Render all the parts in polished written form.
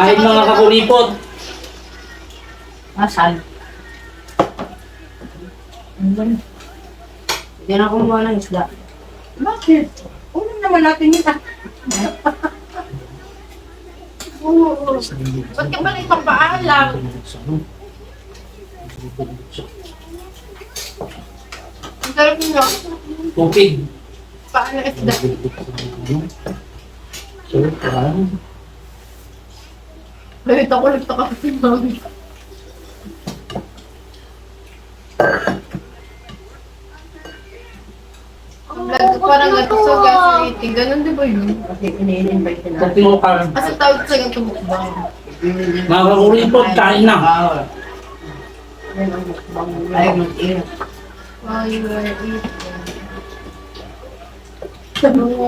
Kain mga kakulipot. Asan? Hindi na kumuha ng isda. Bakit? Ulam naman natin yun. Oo. Ba't ka ba nagpapaalam? Ang sarap nyo. Tupig. Paano isda? So, parang Kahit ako nagtaka si mami. Parang nagsuso gaslighting. Ganun di ba yun? Kasi ini-invite na. tupig mo parang Kasi tawag sa ganito mukbang. mga kakulipot, kain na. Yan ang mukbang nila. Ay, mag-ingat. Ay, wait.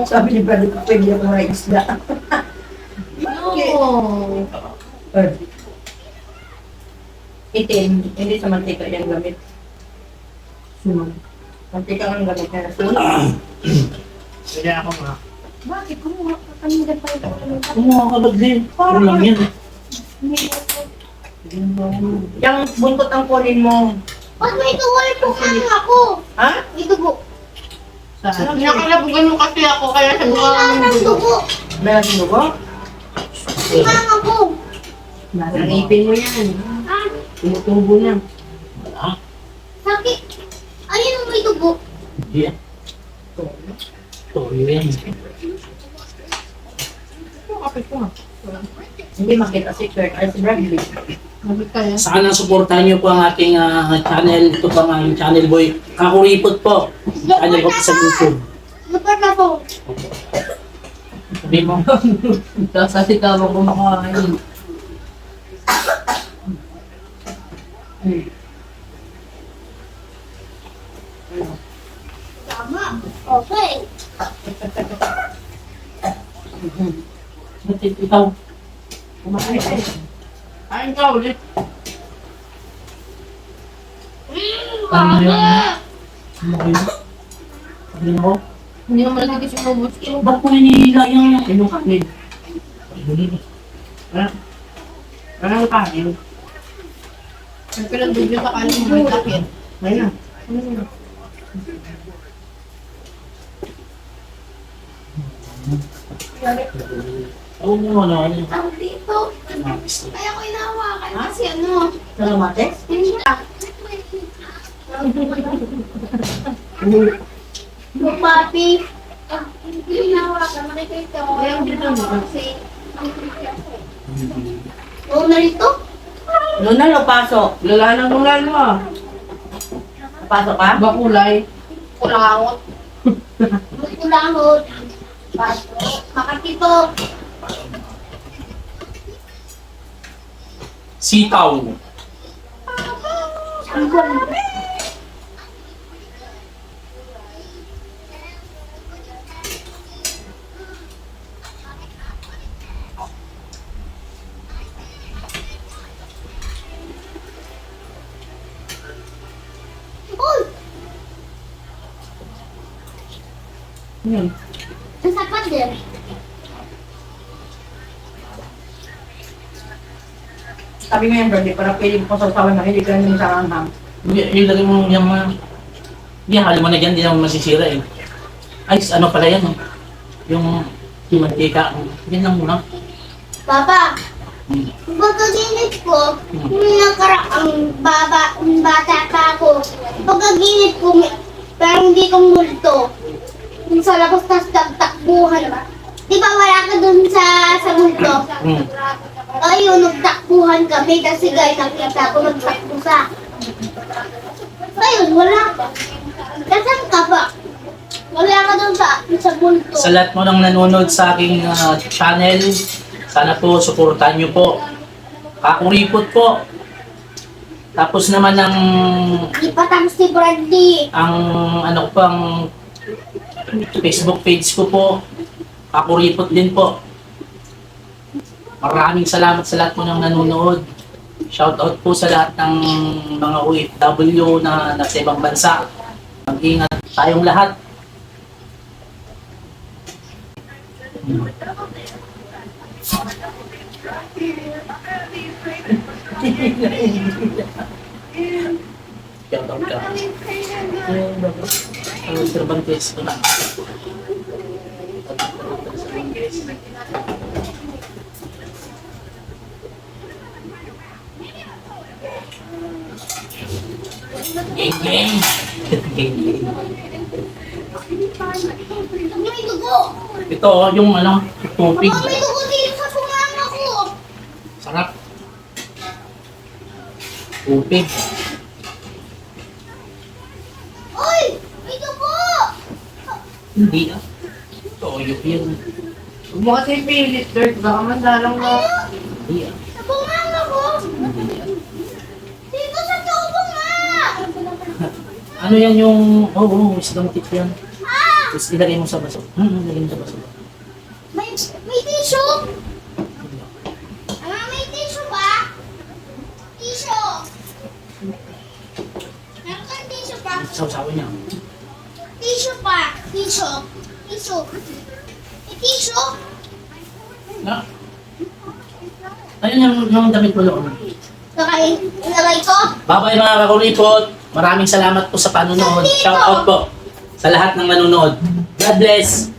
Sabi ni Brad, pwede ako may isda. No. Itim, hindi sa mantika yan gamit. Sunog. Mantika ang gamit na sunog. Kaya ako nga. Bakit? Kumuha ka kanina pa ito. Kumuha ka ba't din? Ano lang yan? Yung buntot ang kunin mo. Ba't may tuwal po ano ako? Ha? Ito po. Nakalabugan mo kasi ako kaya sa Kailangan buwangan ng dugo. Meron dugo? Kailangan ako. Nangipin mo yan. Ah, Tumutubo na. Wala. sakit. Ayun ang may dugo. Hindi yan. Toyo yan. Kapit ko nga. Hindi makita si Kurt ay si Bradley. Kapit ka yan. Sana supportahan niyo po ang ating channel. Ito pa nga yung channel boy. Kakuripot po. Channel ko po sa YouTube. Super na po. Sabi mo. Sasita mo kumakain. Tama. Okay. Ba't ikaw? Kumakain ay. Kain ka ulit. Ano yun? Ano yun? Sabi mo? Hindi naman nagigis yung ubus ko. Ba't ko nanihila yung Anong kanin? Anong kanin? May pinag-duble ka kanin mo may takit. Ayun na. Oo mo ano. Ang dito. Kaya ko inahawakan kasi ano. Salamates? Hindi na. Yung papi. Hindi inahawakan. Makikita ko. Ayun, dito mo. Kasi. Oo na rito. Luna, pasok. Lala ng lula mo. Pasok ka? Bakulay. Kulangot. Kulangot. Makatito. Sitaw. Uy! Hmm. Ang sapat din. Sabi nga yan, Bradley, para pwede mo pasasawan na hindi ka naman sa anghang. Ilagay mo yung mga... Hindi, hali mo na dyan, hindi naman masisira eh. Ay, ano pala yan oh. Yung mantika. Yan lang muna. Papa, pagkaginit ko, ang bata pa ako. Pagkaginit ko, parang hindi kong multo. Yung sa labas, tas takbuhan. Di ba wala ka dun sa multo? Hmm. Ayun, nagtakbuhan kami kasi guys, nakita ko nagtakbo sa. Ayun, wala ka. Kasan ka ba? Wala ka dun sa multo. Sa lahat mo nang nanonood sa aking channel, sana po suportahan niyo po. Kakuripot po. Tapos naman Di pa tapos si Bradley. ang ano ko pang Facebook page ko po. Kakuripot din po. Maraming salamat sa lahat po ng nanonood. Shoutout po sa lahat ng mga OFW na nasa ibang bansa. Mag-ingat tayong lahat. Shout out ka. Ang Cervantes ko na. Gang gang. Gang gang. May dugo! Ito oh, yung ano, tubig. Baka may dugo dito sa sumama ko! Sarap. Tubig. Uy! May dugo! Hindi ah. Toyo yun. Huwag mo kasi pilit, Dirt. Baka mandalang na. Hindi ah. Sa sumama ko! Hindi ah. Dito sa tubo nga! Ano yan yung... Oo, isdang tip yan. Ah! Tapos ilagay mo sa baso. Ilagay mo sa baso. May tissue? May tissue ba? Tissue! Meron kang tissue pa? Sausawan niya. Tissue pa! Tissue! Tissue! May tissue? Na? Ayun yung damit mo doon. Lagay ko? Bye-bye mga kakuripot. Maraming salamat po sa panonood. Shout out po sa lahat ng nanonood. God bless.